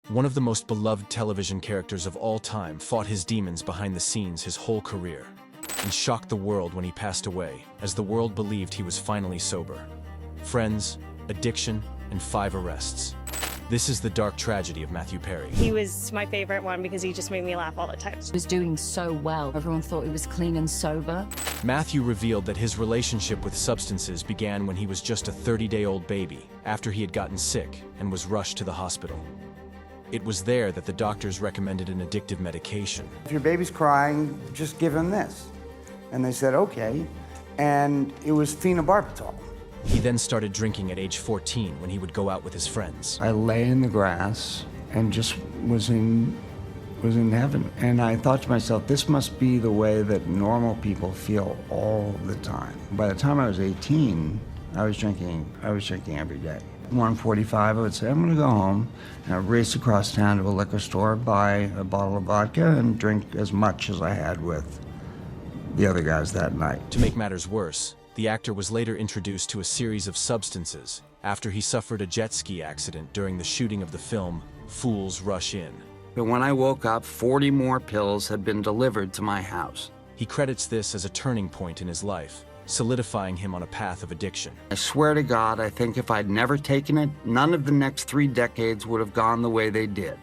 One of the most beloved television characters of all time fought his demons behind the scenes his whole career, and shocked the world when he passed away, as the world believed he was finally sober. Friends, addiction, and 5 arrests. This is the dark tragedy of Matthew Perry. He was my favorite one because he just made me laugh all the time. He was doing so well. Everyone thought he was clean and sober. Matthew revealed that his relationship with substances began when he was just a 30-day-old baby, after he had gotten sick and was rushed to the hospital. It was there that the doctors recommended an addictive medication. If your baby's crying, just give him this. And they said, okay. And it was phenobarbital. He then started drinking at age 14 when he would go out with his friends. I lay in the grass and just was in heaven. And I thought to myself, this must be the way that normal people feel all the time. By the time I was 18, I was drinking every day. 1:45, I would say, I'm gonna go home, and I'd race across town to a liquor store, buy a bottle of vodka, and drink as much as I had with the other guys that night. To make matters worse, the actor was later introduced to a series of substances after he suffered a jet ski accident during the shooting of the film Fools Rush In. But when I woke up, 40 more pills had been delivered to my house. He credits this as a turning point in his life, solidifying him on a path of addiction. I swear to God, I think if I'd never taken it, none of the next 3 decades would have gone the way they did.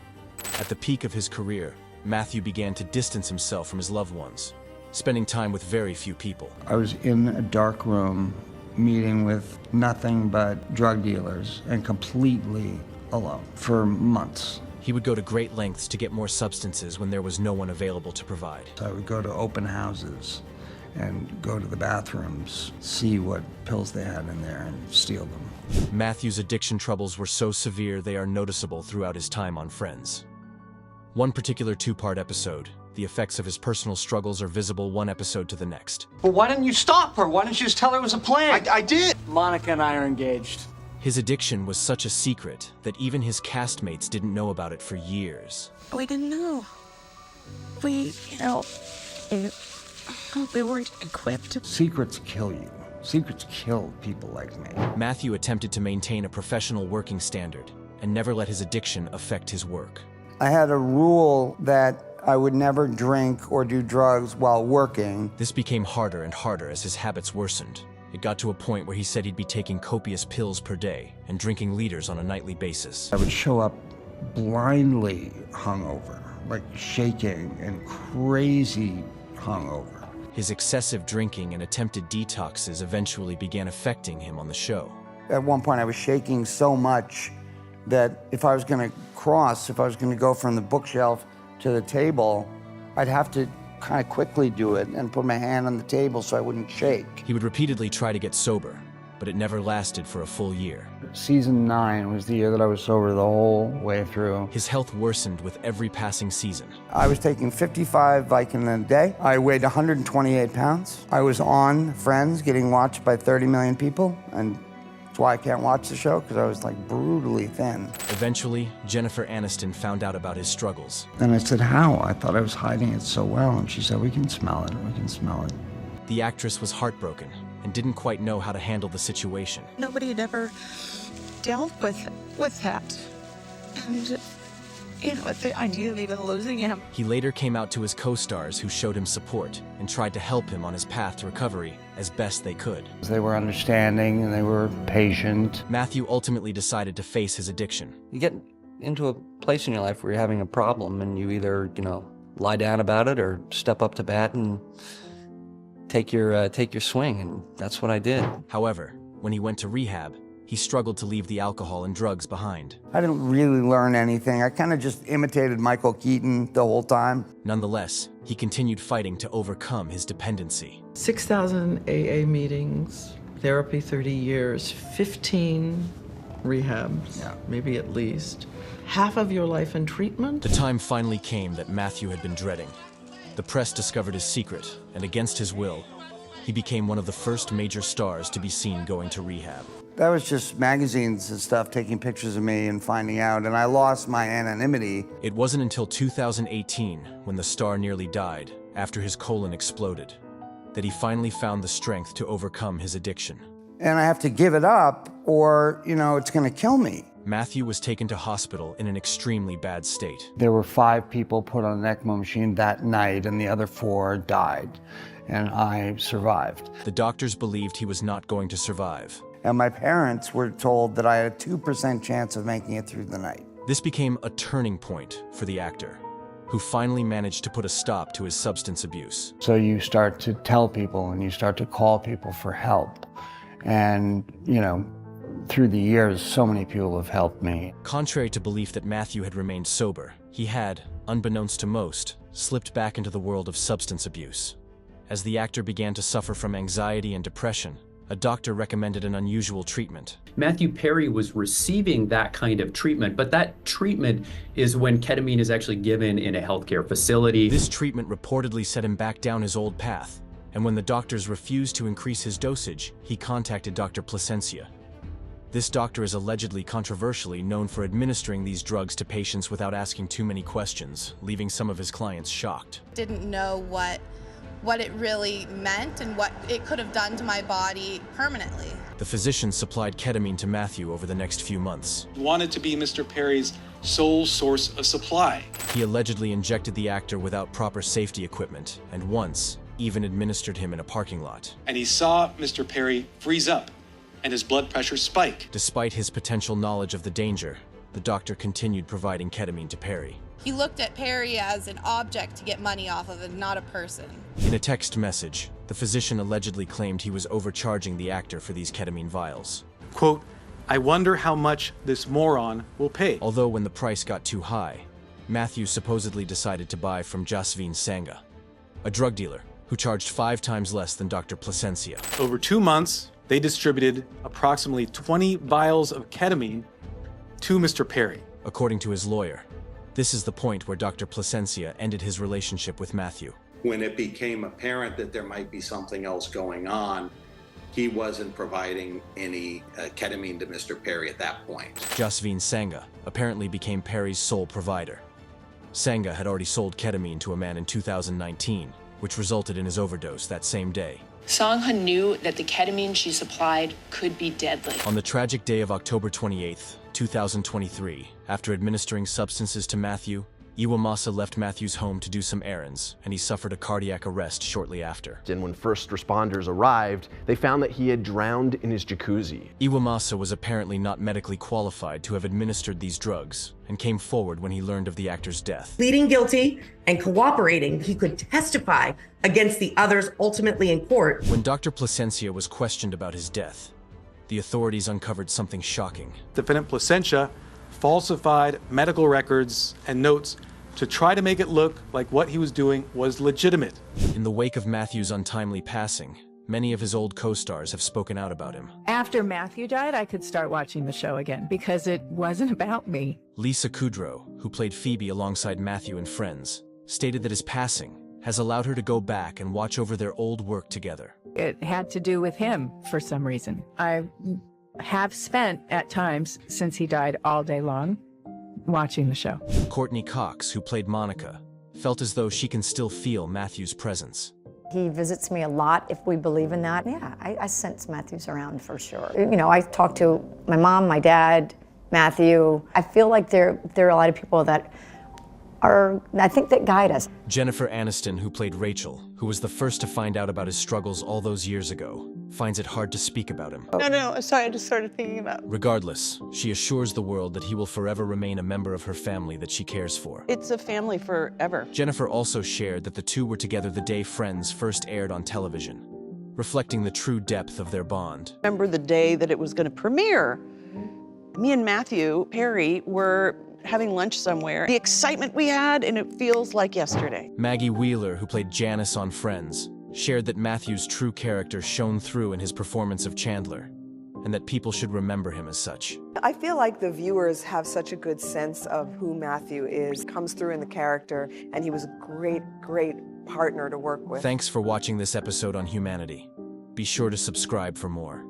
At the peak of his career, Matthew began to distance himself from his loved ones, spending time with very few people. I was in a dark room, meeting with nothing but drug dealers, and completely alone for months. He would go to great lengths to get more substances when there was no one available to provide. I would go to open houses and go to the bathrooms, see what pills they had in there, and steal them. Matthew's addiction troubles were so severe they are noticeable throughout his time on Friends. One particular 2-part episode, the effects of his personal struggles are visible one episode to the next. Well, why didn't you stop her? Why didn't you just tell her it was a plan? I did! Monica and I are engaged. His addiction was such a secret that even his castmates didn't know about it for years. We didn't know. We weren't equipped. Secrets kill you. Secrets kill people like me. Matthew attempted to maintain a professional working standard and never let his addiction affect his work. I had a rule that I would never drink or do drugs while working. This became harder and harder as his habits worsened. It got to a point where he said he'd be taking copious pills per day and drinking liters on a nightly basis. I would show up blindly hungover, like shaking and crazy hungover. His excessive drinking and attempted detoxes eventually began affecting him on the show. At one point I was shaking so much that if I was gonna go from the bookshelf to the table, I'd have to kind of quickly do it and put my hand on the table so I wouldn't shake. He would repeatedly try to get sober, but it never lasted for a full year. Season 9 was the year that I was sober the whole way through. His health worsened with every passing season. I was taking 55 Vicodin a day. I weighed 128 pounds. I was on Friends, getting watched by 30 million people, and that's why I can't watch the show, because I was like brutally thin. Eventually, Jennifer Aniston found out about his struggles. And I said, how? I thought I was hiding it so well. And she said, we can smell it, we can smell it. The actress was heartbroken and didn't quite know how to handle the situation. Nobody had ever dealt with that. And, the idea of even losing him. He later came out to his co-stars who showed him support and tried to help him on his path to recovery as best they could. They were understanding and they were patient. Matthew ultimately decided to face his addiction. You get into a place in your life where you're having a problem and you either, lie down about it or step up to bat and take your swing, and that's what I did. However, when he went to rehab, he struggled to leave the alcohol and drugs behind. I didn't really learn anything. I kind of just imitated Michael Keaton the whole time. Nonetheless, he continued fighting to overcome his dependency. 6,000 AA meetings, therapy 30 years, 15 rehabs, maybe at least. Half of your life in treatment. The time finally came that Matthew had been dreading. The press discovered his secret, and against his will, he became one of the first major stars to be seen going to rehab. That was just magazines and stuff taking pictures of me and finding out, and I lost my anonymity. It wasn't until 2018, when the star nearly died after his colon exploded, that he finally found the strength to overcome his addiction. And I have to give it up or, it's gonna kill me. Matthew was taken to hospital in an extremely bad state. There were 5 people put on an ECMO machine that night, and the other 4 died, and I survived. The doctors believed he was not going to survive. And my parents were told that I had a 2% chance of making it through the night. This became a turning point for the actor, who finally managed to put a stop to his substance abuse. So you start to tell people and you start to call people for help. And, through the years, so many people have helped me. Contrary to belief that Matthew had remained sober, he had, unbeknownst to most, slipped back into the world of substance abuse. As the actor began to suffer from anxiety and depression, a doctor recommended an unusual treatment. Matthew Perry was receiving that kind of treatment, but that treatment is when ketamine is actually given in a healthcare facility. This treatment reportedly set him back down his old path, and when the doctors refused to increase his dosage, he contacted Dr. Placencia. This doctor is allegedly controversially known for administering these drugs to patients without asking too many questions, leaving some of his clients shocked. Didn't know what it really meant and what it could have done to my body permanently. The physician supplied ketamine to Matthew over the next few months. Wanted to be Mr. Perry's sole source of supply. He allegedly injected the actor without proper safety equipment, and once even administered him in a parking lot. And he saw Mr. Perry freeze up and his blood pressure spike. Despite his potential knowledge of the danger, the doctor continued providing ketamine to Perry. He looked at Perry as an object to get money off of and not a person. In a text message, the physician allegedly claimed he was overcharging the actor for these ketamine vials. Quote, "I wonder how much this moron will pay." Although when the price got too high, Matthew supposedly decided to buy from Jasveen Sangha, a drug dealer who charged 5 times less than Dr. Placencia. Over 2 months, they distributed approximately 20 vials of ketamine to Mr. Perry. According to his lawyer, this is the point where Dr. Placencia ended his relationship with Matthew. When it became apparent that there might be something else going on, he wasn't providing any ketamine to Mr. Perry at that point. Jasveen Sangha apparently became Perry's sole provider. Sangha had already sold ketamine to a man in 2019, which resulted in his overdose that same day. Sangha knew that the ketamine she supplied could be deadly. On the tragic day of October 28, 2023, after administering substances to Matthew, Iwamasa left Matthew's home to do some errands, and he suffered a cardiac arrest shortly after. And when first responders arrived, they found that he had drowned in his jacuzzi. Iwamasa was apparently not medically qualified to have administered these drugs, and came forward when he learned of the actor's death. Pleading guilty and cooperating, he could testify against the others ultimately in court. When Dr. Placencia was questioned about his death, the authorities uncovered something shocking. Defendant Placencia falsified medical records and notes to try to make it look like what he was doing was legitimate. In the wake of Matthew's untimely passing, many of his old co-stars have spoken out about him. After Matthew died, I could start watching the show again because it wasn't about me. Lisa Kudrow, who played Phoebe alongside Matthew in Friends, stated that his passing has allowed her to go back and watch over their old work together. It had to do with him for some reason. I have spent at times since he died all day long watching the show. Courtney Cox, who played Monica, felt as though she can still feel Matthew's presence. He visits me a lot, if we believe in that. Yeah, I sense Matthew's around for sure. I talk to my mom, my dad, Matthew. I feel like there are a lot of people that that guide us. Jennifer Aniston, who played Rachel, who was the first to find out about his struggles all those years ago, finds it hard to speak about him. No, sorry, I just started thinking about. Regardless, she assures the world that he will forever remain a member of her family that she cares for. It's a family forever. Jennifer also shared that the two were together the day Friends first aired on television, reflecting the true depth of their bond. Remember the day that it was going to premiere? Me and Matthew Perry were having lunch somewhere. The excitement we had, and it feels like yesterday. Maggie Wheeler, who played Janice on Friends, shared that Matthew's true character shone through in his performance of Chandler, and that people should remember him as such. I feel like the viewers have such a good sense of who Matthew is, comes through in the character, and he was a great, great partner to work with. Thanks for watching this episode on Humanity. Be sure to subscribe for more.